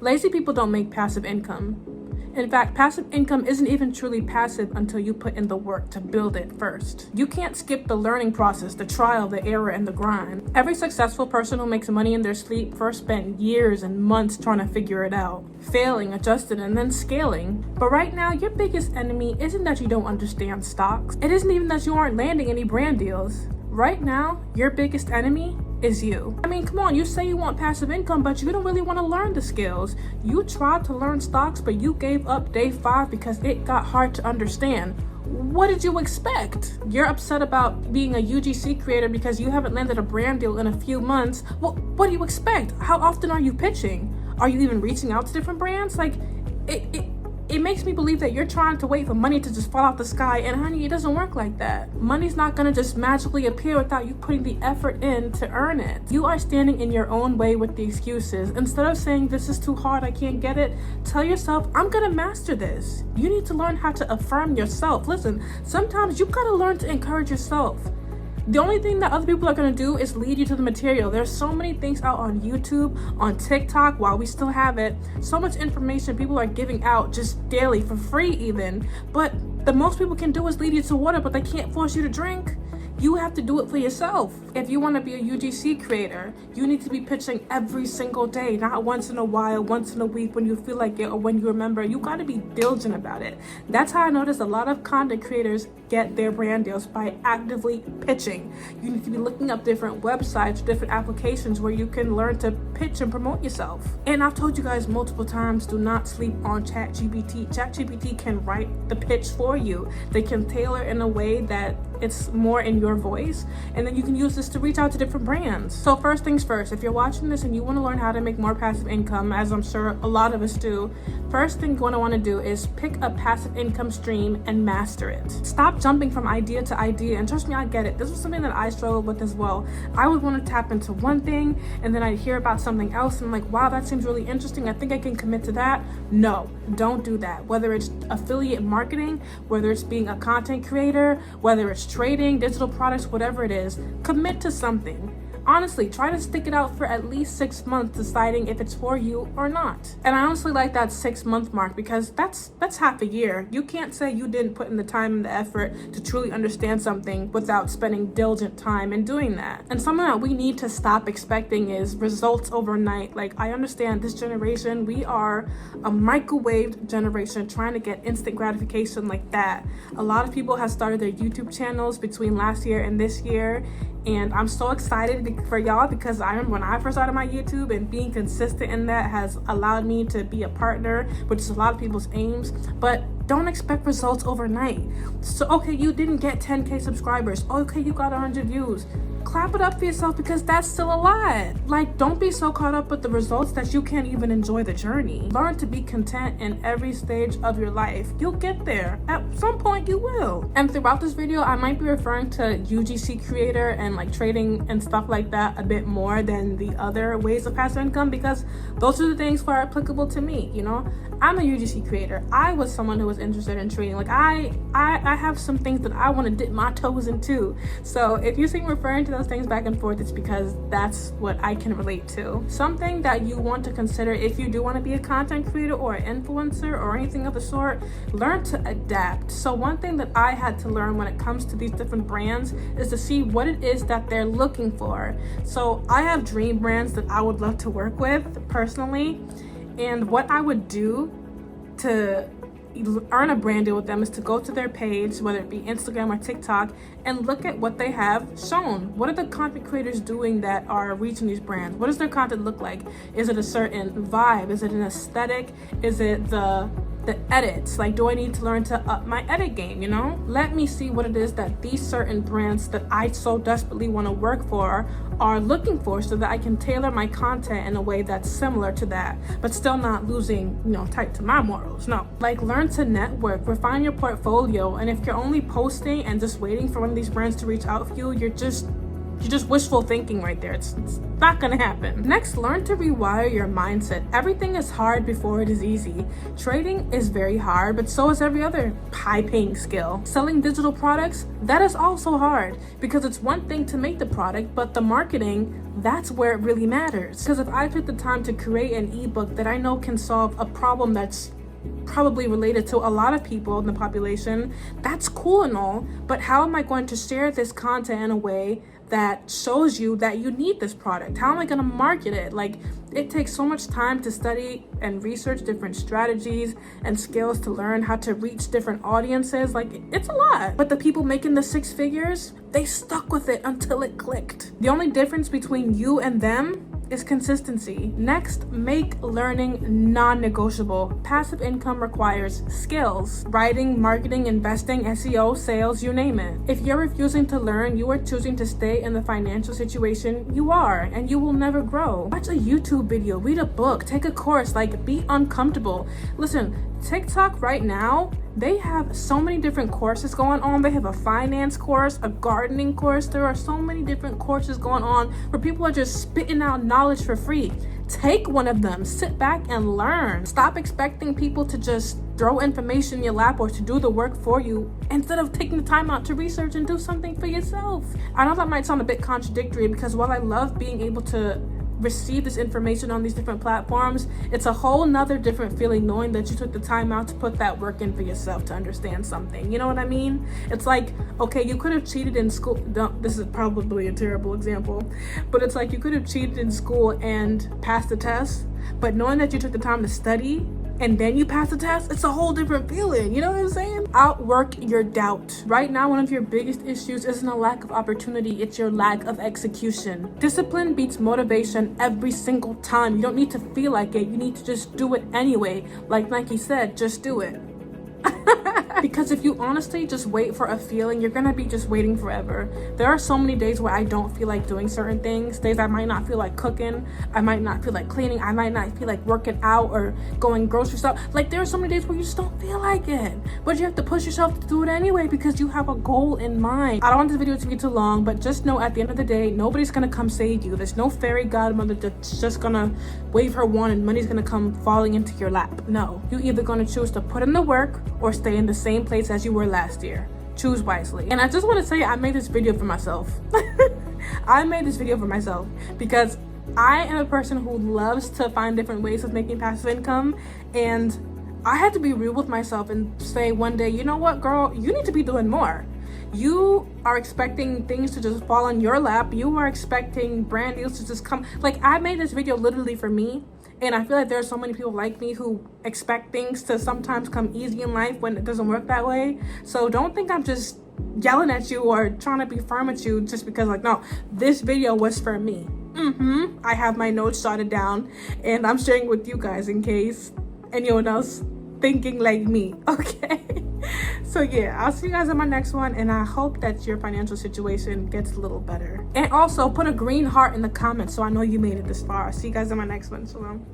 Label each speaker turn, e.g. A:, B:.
A: Lazy people don't make passive income. In fact, passive income isn't even truly passive until you put in the work to build it first. You can't skip the learning process, the trial, the error, and the grind. Every successful person who makes money in their sleep first spent years and months trying to figure it out, failing, adjusting, and then scaling. But right now, your biggest enemy isn't that you don't understand stocks. It isn't even that you aren't landing any brand deals. Right now, your biggest enemy is you. I mean, come on, you say you want passive income, but you don't really want to learn the skills. You tried to learn stocks, but you gave up day 5 because it got hard to understand. What did you expect? You're upset about being a UGC creator because you haven't landed a brand deal in a few months. Well, what do you expect? How often are you pitching? Are you even reaching out to different brands? Like, it makes me believe that you're trying to wait for money to just fall out the sky, and honey, it doesn't work like that. Money's not gonna just magically appear without you putting the effort in to earn it. You are standing in your own way with the excuses. Instead of saying, this is too hard, I can't get it, tell yourself, I'm gonna master this. You need to learn how to affirm yourself. Listen, sometimes you gotta learn to encourage yourself. The only thing that other people are going to do is lead you to the material. There's so many things out on YouTube, on TikTok, while we still have it. So much information people are giving out just daily for free even. But the most people can do is lead you to water, but they can't force you to drink. You have to do it for yourself. If you want to be a UGC creator, you need to be pitching every single day, not once in a while, once in a week when you feel like it or when you remember. You got to be diligent about it. That's how I noticed a lot of content creators get their brand deals, by actively pitching. You need to be looking up different websites, different applications where you can learn to pitch and promote yourself. And I've told you guys multiple times, do not sleep on ChatGPT. ChatGPT can write the pitch for you. They can tailor in a way that it's more in your voice, and then you can use this to reach out to different brands. So first things first, if you're watching this and you want to learn how to make more passive income, as I'm sure a lot of us do, first thing you're going to want to do is pick a passive income stream and master it. Stop jumping from idea to idea, and trust me, I get it. This was something that I struggled with as well. I would want to tap into one thing, and then I'd hear about something else, and I'm like, wow, that seems really interesting. I think I can commit to that. No, don't do that. Whether it's affiliate marketing, whether it's being a content creator, whether it's trading, digital products, whatever it is, commit to something. Honestly, try to stick it out for at least 6 months, deciding if it's for you or not. And I honestly like that 6-month mark, because that's half a year. You can't say you didn't put in the time and the effort to truly understand something without spending diligent time in doing that. And something that we need to stop expecting is results overnight. Like, I understand this generation, we are a microwave generation trying to get instant gratification like that. A lot of people have started their YouTube channels between last year and this year, and I'm so excited for y'all, because I remember when I first started my YouTube, and being consistent in that has allowed me to be a partner, which is a lot of people's aims. But don't expect results overnight. So, okay, you didn't get 10K subscribers. Okay, you got 100 views. Clap it up for yourself, because that's still a lot. Like, don't be so caught up with the results that you can't even enjoy the journey. Learn to be content in every stage of your life. You'll get there. At some point, you will. And throughout this video, I might be referring to UGC creator and like trading and stuff like that a bit more than the other ways of passive income, because those are the things that are applicable to me. You know, I'm a UGC creator. I was someone who was interested in trading. Like, I have some things that I want to dip my toes into. So if you see me referring to those things back and forth, it's because that's what I can relate to. Something that you want to consider if you do want to be a content creator or an influencer or anything of the sort, learn to adapt. So one thing that I had to learn when it comes to these different brands is to see what it is that they're looking for. So I have dream brands that I would love to work with personally, and what I would do to earn a brand deal with them is to go to their page, whether it be Instagram or TikTok, and look at what they have shown. What are the content creators doing that are reaching these brands? What does their content look like? Is it a certain vibe? Is it an aesthetic? Is it the edits? Like, do I need to learn to up my edit game, you know? Let me see what it is that these certain brands that I so desperately want to work for are looking for, so that I can tailor my content in a way that's similar to that, but still not losing, you know, tight to my morals. No, like, learn to network, refine your portfolio. And if you're only posting and just waiting for one of these brands to reach out for you, you're just You're just wishful thinking right there. It's not gonna happen. Next, learn to rewire your mindset. Everything is hard before it is easy. Trading is very hard, but so is every other high-paying skill. Selling digital products, that is also hard, because it's one thing to make the product, but the marketing, that's where it really matters. Because if I took the time to create an ebook that I know can solve a problem that's probably related to a lot of people in the population, that's cool and all, but how am I going to share this content in a way that shows you that you need this product? How am I going to market it? Like, it takes so much time to study and research different strategies and skills to learn how to reach different audiences. Like, it's a lot. But the people making the 6 figures, they stuck with it until it clicked. The only difference between you and them is consistency. Next, make learning non-negotiable. Passive income requires skills: writing, marketing, investing, SEO, sales, you name it. If you're refusing to learn, you are choosing to stay in the financial situation you are, and you will never grow. Watch a YouTube video, read a book, take a course, like, be uncomfortable. Listen, TikTok right now, they have so many different courses going on. They have a finance course, a gardening course. There are so many different courses going on where people are just spitting out knowledge for free. Take one of them, sit back and learn. Stop expecting people to just throw information in your lap or to do the work for you instead of taking the time out to research and do something for yourself. I know that might sound a bit contradictory, because while I love being able to receive this information on these different platforms, it's a whole nother different feeling knowing that you took the time out to put that work in for yourself to understand something. You know what I mean? It's like, okay, you could have cheated in school. This is probably a terrible example, but it's like you could have cheated in school and passed the test, but knowing that you took the time to study and then you pass the test, it's a whole different feeling. You know what I'm saying? Outwork your doubt. Right now, one of your biggest issues isn't a lack of opportunity, it's your lack of execution. Discipline beats motivation every single time. You don't need to feel like it, you need to just do it anyway. Like Nike said, just do it. Because if you honestly just wait for a feeling, you're gonna be just waiting forever. There are so many days where I don't feel like doing certain things. Days I might not feel like cooking, I might not feel like cleaning, I might not feel like working out or going grocery shop. Like, there are so many days where you just don't feel like it, but you have to push yourself to do it anyway because you have a goal in mind. I don't want this video to be too long, but just know at the end of the day, nobody's gonna come save you. There's no fairy godmother that's just gonna wave her wand and money's gonna come falling into your lap. No, you're either gonna choose to put in the work or stay in the same place as you were last year. Choose wisely. And I just want to say, I made this video for myself. I made this video for myself because I am a person who loves to find different ways of making passive income, and I had to be real with myself and say one day, you know what, girl, you need to be doing more. You are expecting things to just fall on your lap. You are expecting brand deals to just come. Like, I made this video literally for me. And I feel like there are so many people like me who expect things to sometimes come easy in life when it doesn't work that way. So don't think I'm just yelling at you or trying to be firm with you just because, like, no, this video was for me. I have my notes jotted down and I'm sharing with you guys in case anyone else thinking like me, okay? So yeah, I'll see you guys in my next one, and I hope that your financial situation gets a little better. And also put a green heart in the comments so I know you made it this far. I'll see you guys in my next one. Shalom.